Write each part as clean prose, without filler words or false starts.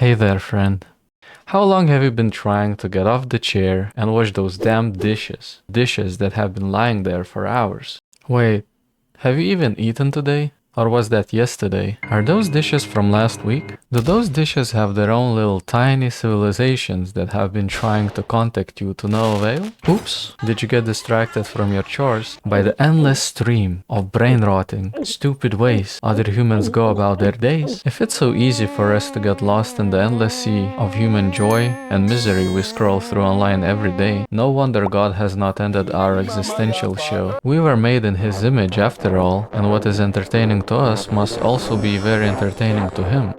Hey there, friend. How long have you been trying to get off the chair and wash those damn dishes? Dishes that have been lying there for hours. Wait, have you even eaten today? Or was that yesterday? Are those dishes from last week? Do those dishes have their own little tiny civilizations that have been trying to contact you to no avail? Oops, did you get distracted from your chores by the endless stream of brain-rotting, stupid ways other humans go about their days? If it's so easy for us to get lost in the endless sea of human joy and misery we scroll through online every day, no wonder God has not ended our existential show. We were made in His image after all, and what is entertaining to us must also be very entertaining to Him.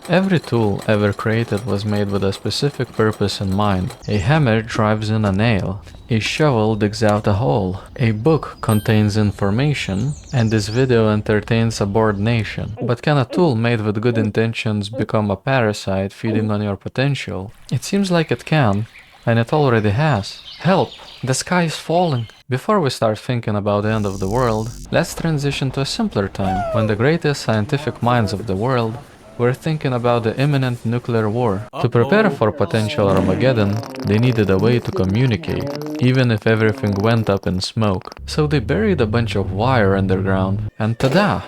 Every tool ever created was made with a specific purpose in mind. A hammer drives in a nail. A shovel digs out a hole. A book contains information. And this video entertains a bored nation. But can a tool made with good intentions become a parasite feeding on your potential? It seems like it can, and it already has. Help! The sky is falling! Before we start thinking about the end of the world, let's transition to a simpler time, when the greatest scientific minds of the world were thinking about the imminent nuclear war. To prepare for potential Armageddon, they needed a way to communicate, even if everything went up in smoke. So they buried a bunch of wire underground, and tada!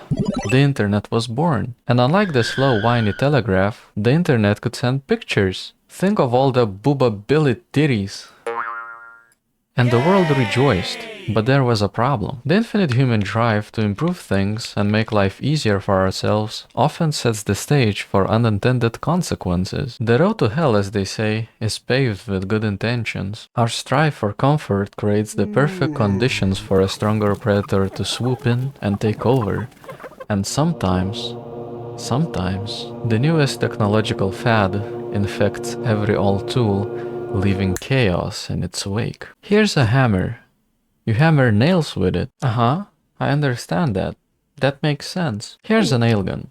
The internet was born. And unlike the slow, whiny telegraph, the internet could send pictures. Think of all the booba-billy titties. And the world rejoiced, but there was a problem. The infinite human drive to improve things and make life easier for ourselves often sets the stage for unintended consequences. The road to hell, as they say, is paved with good intentions. Our strive for comfort creates the perfect conditions for a stronger predator to swoop in and take over. And sometimes, the newest technological fad infects every old tool, leaving chaos in its wake. Here's a hammer. You hammer nails with it. I understand that. That makes sense. Here's a nail gun.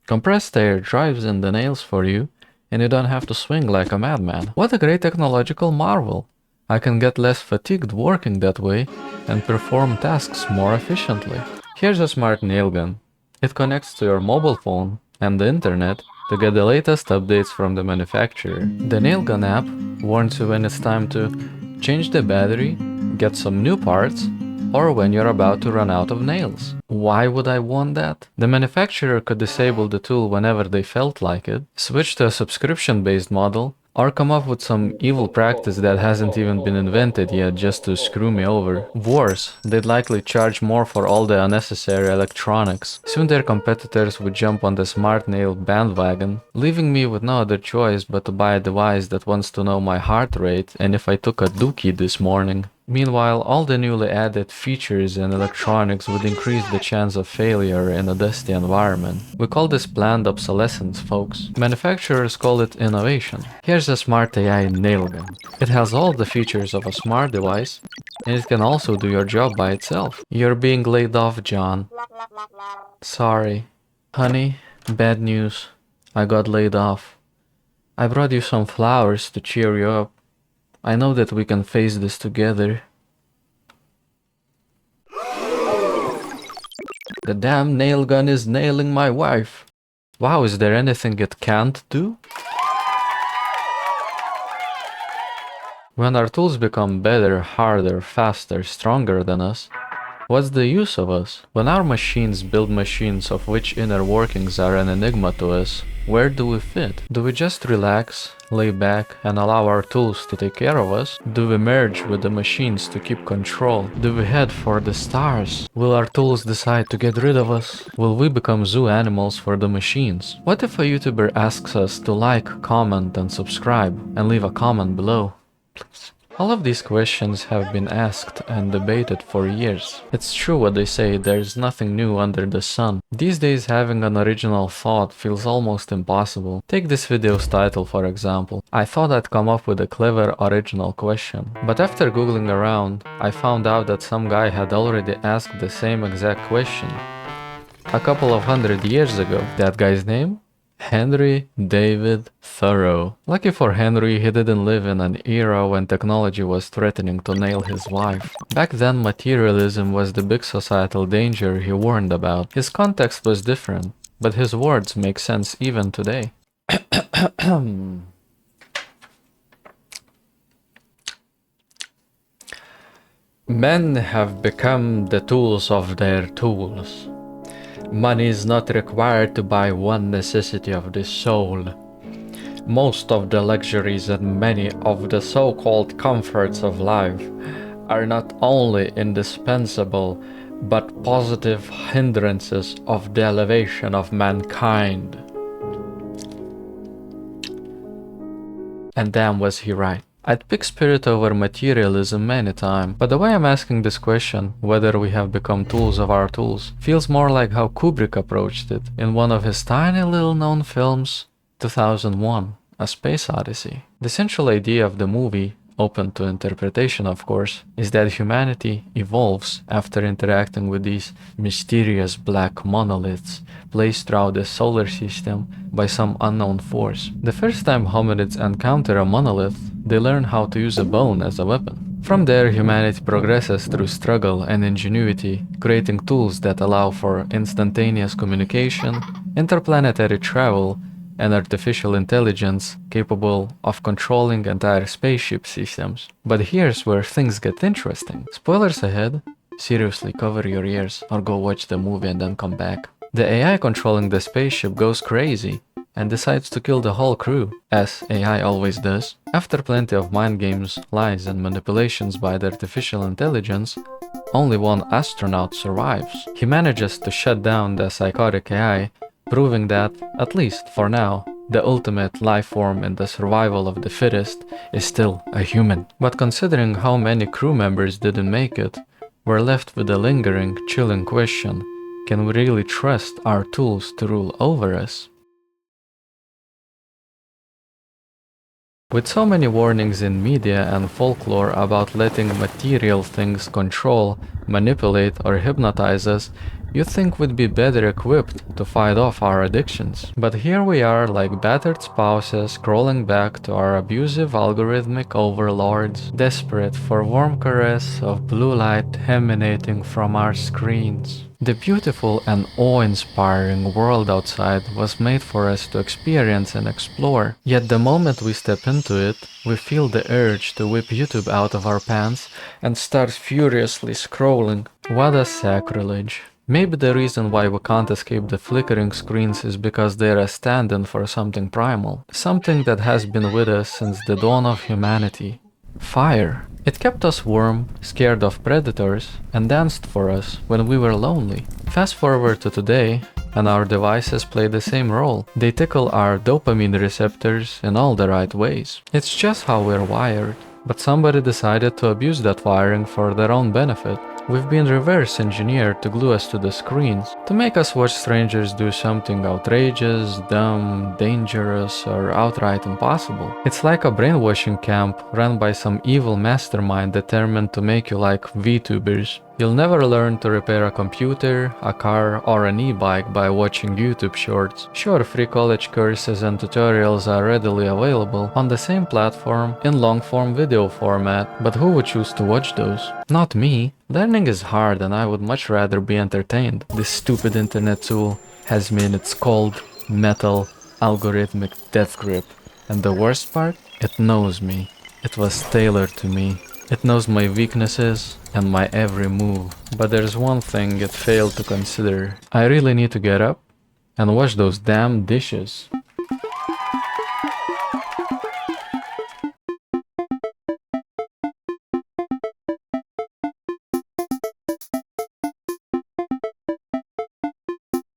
Compressed air drives in the nails for you, and you don't have to swing like a madman. What a great technological marvel! I can get less fatigued working that way and perform tasks more efficiently. Here's a smart nail gun. It connects to your mobile phone and the internet to get the latest updates from the manufacturer. The nail gun app warns you when it's time to change the battery, get some new parts, or when you're about to run out of nails. Why would I want that? The manufacturer could disable the tool whenever they felt like it, switch to a subscription-based model, or come up with some evil practice that hasn't even been invented yet just to screw me over. Worse, they'd likely charge more for all the unnecessary electronics. Soon their competitors would jump on the smart nail bandwagon, leaving me with no other choice but to buy a device that wants to know my heart rate and if I took a dookie this morning. Meanwhile, all the newly added features and electronics would increase the chance of failure in a dusty environment. We call this planned obsolescence, folks. Manufacturers call it innovation. Here's a smart AI nail gun. It has all the features of a smart device, and it can also do your job by itself. You're being laid off, John. Sorry. Honey, bad news. I got laid off. I brought you some flowers to cheer you up. I know that we can face this together. The damn nail gun is nailing my wife. Wow, is there anything it can't do? When our tools become better, harder, faster, stronger than us, what's the use of us? When our machines build machines of which inner workings are an enigma to us, where do we fit? Do we just relax, lay back, and allow our tools to take care of us? Do we merge with the machines to keep control? Do we head for the stars? Will our tools decide to get rid of us? Will we become zoo animals for the machines? What if a YouTuber asks us to like, comment, and subscribe, and leave a comment below? Please. All of these questions have been asked and debated for years. It's true what they say, there's nothing new under the sun. These days having an original thought feels almost impossible. Take this video's title for example. I thought I'd come up with a clever original question. But after googling around, I found out that some guy had already asked the same exact question a couple of 100 years ago. That guy's name? Henry David Thoreau. Lucky for Henry, he didn't live in an era when technology was threatening to nail his wife. Back then, materialism was the big societal danger he warned about. His context was different. but his words make sense even today. Men have become the tools of their tools. Money is not required to buy one necessity of the soul. Most of the luxuries and many of the so-called comforts of life are not only indispensable, but positive hindrances of the elevation of mankind. And damn was he right. I'd pick spirit over materialism many times, but the way I'm asking this question, whether we have become tools of our tools, feels more like how Kubrick approached it in one of his tiny little known films, 2001, A Space Odyssey. The central idea of the movie, open to interpretation of course, is that humanity evolves after interacting with these mysterious black monoliths placed throughout the solar system by some unknown force. The first time hominids encounter a monolith, they learn how to use a bone as a weapon. From there, humanity progresses through struggle and ingenuity, creating tools that allow for instantaneous communication, interplanetary travel, and artificial intelligence capable of controlling entire spaceship systems. But here's where things get interesting. Spoilers ahead, seriously cover your ears or go watch the movie and then come back. The AI controlling the spaceship goes crazy and decides to kill the whole crew, as AI always does. After plenty of mind games, lies and manipulations by the artificial intelligence, only one astronaut survives. He manages to shut down the psychotic AI, proving that, at least for now, the ultimate life form in the survival of the fittest is still a human. But considering how many crew members didn't make it, we're left with a lingering, chilling question: can we really trust our tools to rule over us? With so many warnings in media and folklore about letting material things control, manipulate, or hypnotize us, you'd think we'd be better equipped to fight off our addictions. But here we are, like battered spouses, crawling back to our abusive algorithmic overlords, desperate for warm caress of blue light emanating from our screens. The beautiful and awe-inspiring world outside was made for us to experience and explore, yet the moment we step into it, we feel the urge to whip YouTube out of our pants and start furiously scrolling. What a sacrilege. Maybe the reason why we can't escape the flickering screens is because they're a stand-in for something primal, something that has been with us since the dawn of humanity. Fire. It kept us warm, scared of predators, and danced for us when we were lonely. Fast forward to today, and our devices play the same role. They tickle our dopamine receptors in all the right ways. It's just how we're wired. But somebody decided to abuse that wiring for their own benefit. We've been reverse engineered to glue us to the screens, to make us watch strangers do something outrageous, dumb, dangerous, or outright impossible. It's like a brainwashing camp run by some evil mastermind determined to make you like VTubers. You'll never learn to repair a computer, a car, or an e-bike by watching YouTube shorts. Sure, free college courses and tutorials are readily available on the same platform in long-form video format, but who would choose to watch those? Not me. Learning is hard and I would much rather be entertained. This stupid internet tool has me in its cold, metal, algorithmic death grip. And the worst part? It knows me. It was tailored to me. It knows my weaknesses and my every move. But there's one thing it failed to consider. I really need to get up and wash those damn dishes.